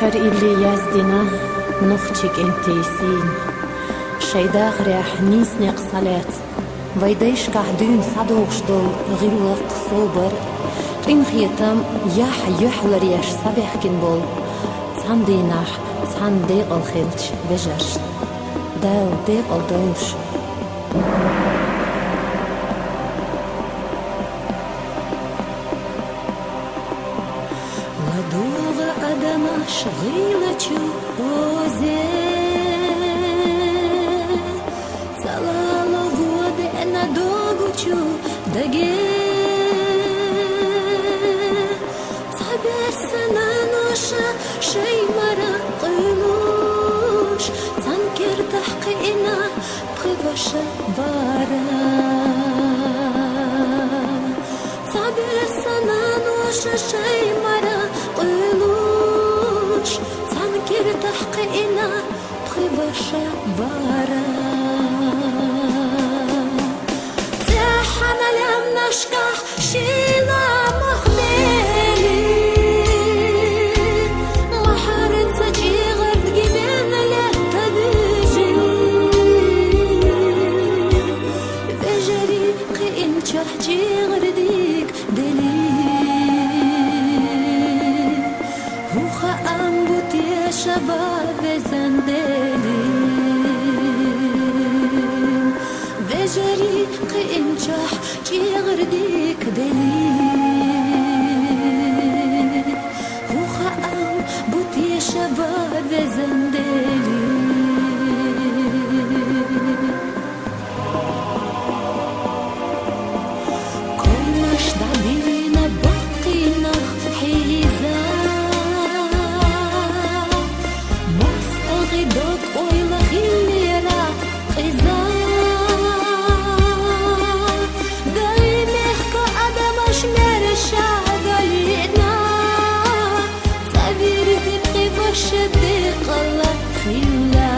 Хар илли яздина нухчик انتيسين شيداغ ريح نيس نقصلات ويديش قاعدين صدوغ شدول غلق صوبر إن خيتم يح يحور يش صبح كنبول تان ديناح تان ديقل خلش بجرش داو ديقل دوش لدوغ أدما شغيلة وزي на догучу даге табесна ноша шеймара قلوش تنكر تحقينا بغبشة بارا табесна ноша شيمara قلوش تنكر تحقينا بغبشة بارا نشكح شيلا مخبالي محارن سجي غرد جبين لا تبجي فجري قيم تحجي غرديك دلي هو خام بوتي شباب زندلي فجري قيم تحجي غرديك دليل وخام بوتي شباب زندلي كل مش دعدينا بقينا حيزا مستغدك ويلا خليرا قزا شديق الله خلا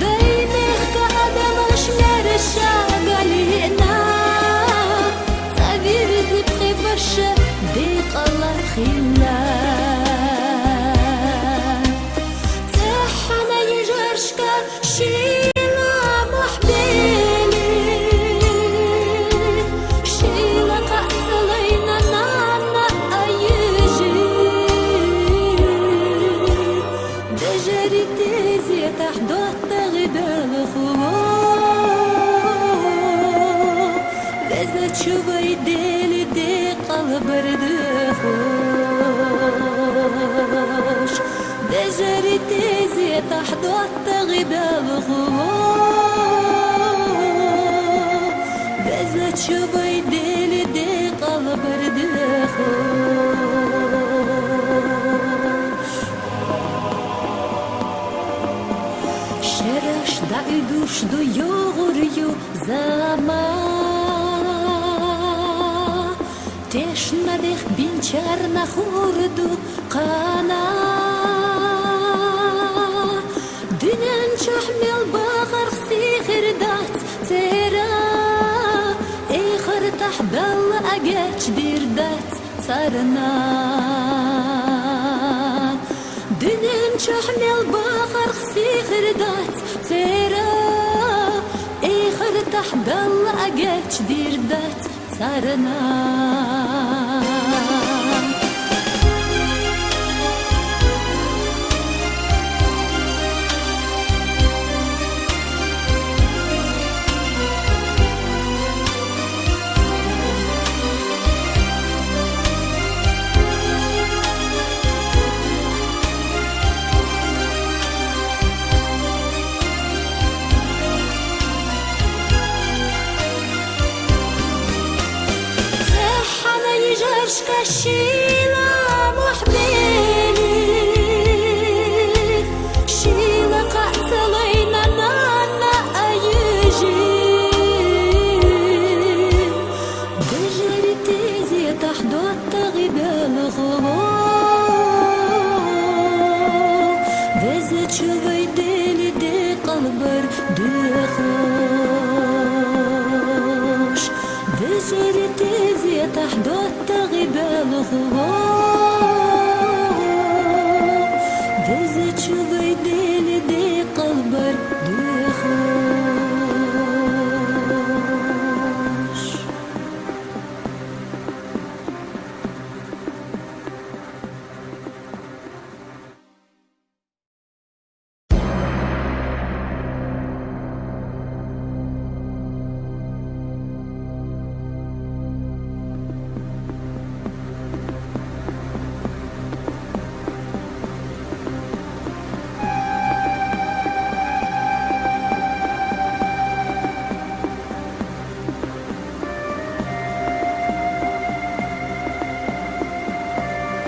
دايمك كأدم شمر الشاقلينا تعبير تبقي بشديق الله خلا تحنا يجرشك شيلا محبيلي شيلا قأسلينا نانا جري تيزي تحت التغدى الخوف بزا تشوفي ديلي دي قلب ردخوش جري تيزي تحت التغدى الخوف بزا تشوفي ديلي دي قلب ردخوش شرش دعيدوش دو يغريو زما تشنا ديخ بينشارنا خوردو قانا دينان شحمل باغر سيخر دات تيرا ايخر تحدل اجاج دير دات صارنا دينان شحمل باغر سيخر دات تيرا ايخر تحدل اجاج دير دات صارنا شيلا محبيلي شيلا قاتلينا نانا أيجي بجري تيزي تحت التغيب الغبار بزا تشوفي ديلي دي قلبر دخوش بجري تيزي تحت التغيب الغبار تشوفي ديلي دي قلبر دخوش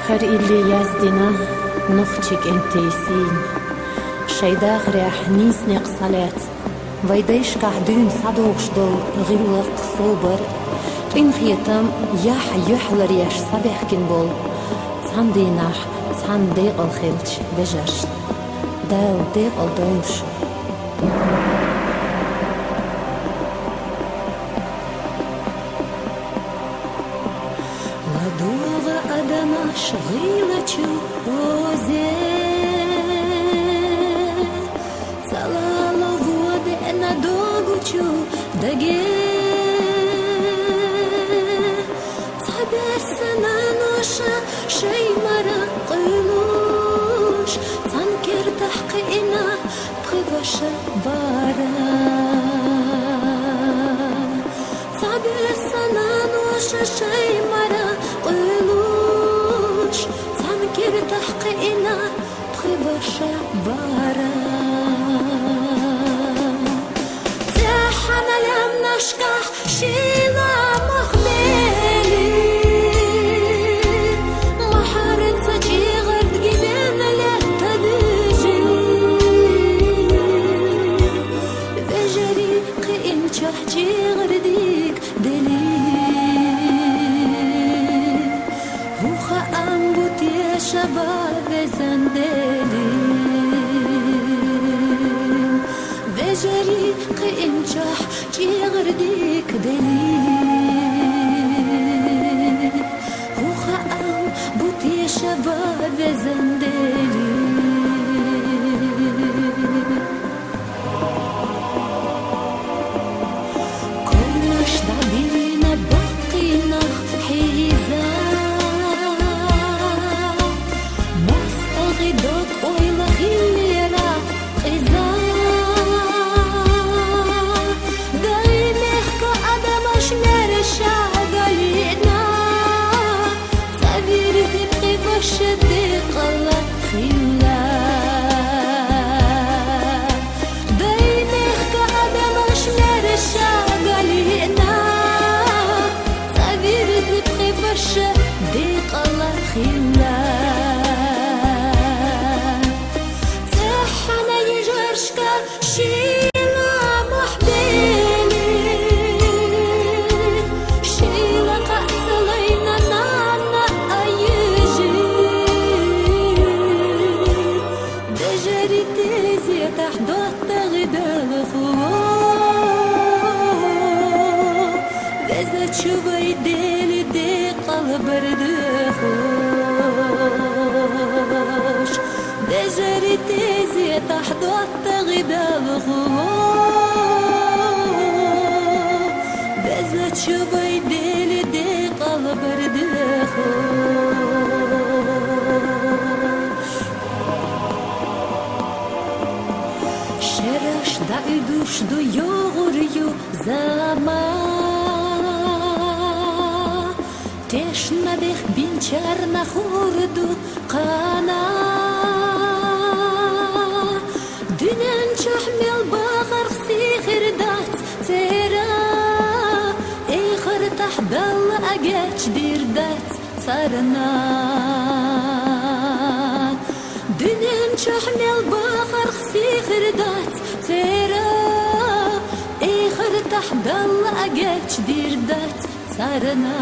هر اللي يزدنا نخشك انتيسين شيداغ ريح نيسني قصلات ويديش قعدون صدوغش دول غلق صوبر إن خيتم يح يحلر يش صبح كنبول تان ديناح تان ديقل خلتش بجرش داو ديقل دولش لدوغ أدنا شغيلة وزي تلالو воды на догучу даге Табесна ноша шеймара قلوش تنكر تحقينا بغبشة بارا Табесна ноша شيمara قلوش تنكر تحقينا بغبشة بارا نشكح شيلا مخبلي محارت تجيغر تجيبين لا تدجي فجري قيم تحجيغر ديك دلي هوخا أنبوت يا شباب زندلي فجري قيم تحجيغرديك دليل وخا أم بوتي شباب زندلي كل مش دعبينا بقينا حيزا مستغدك ويلا خيليرا قيزا شديق الله خلا بينك قاعدة مش مرشا قالينا تعبير ذبخي بشديق الله خلا تحنا يجرشكا شيلا محبيلي شيلا قاتلينا نانا جري تيزي تحدث تغدى الخوف إذا تشوفي ديلي دي قلب ردخوش جري تيزي تحدث تغدى الخوف إذا تشوفي ديلي دي قلب ردخوش شرش دعدوش دو يغريو زما تشنا بخ بنچرنا خوردو قانا دنن چحمل باغر سيخر دات تيرا ايخر تحدل اگاچ دير دات صارنا دنن چحمل باغر سيخر دات تيرا ايخر تحدل اگاچ دير دات صارنا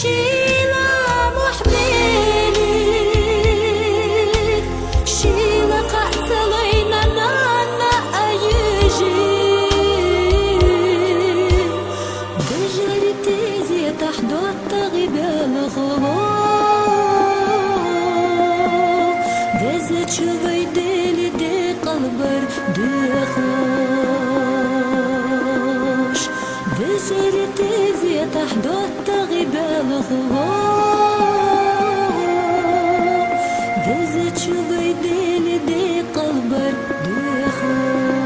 شيلة محبيلي شيلة قاتلين نانا أيجي بجرتي زي تحدو التغيبال غوار دزت شوي ديلي دي قلبر دخوش بجرتي زي تحدو التغيبال غوار دزت شوي ديلي دي قلبر دخوش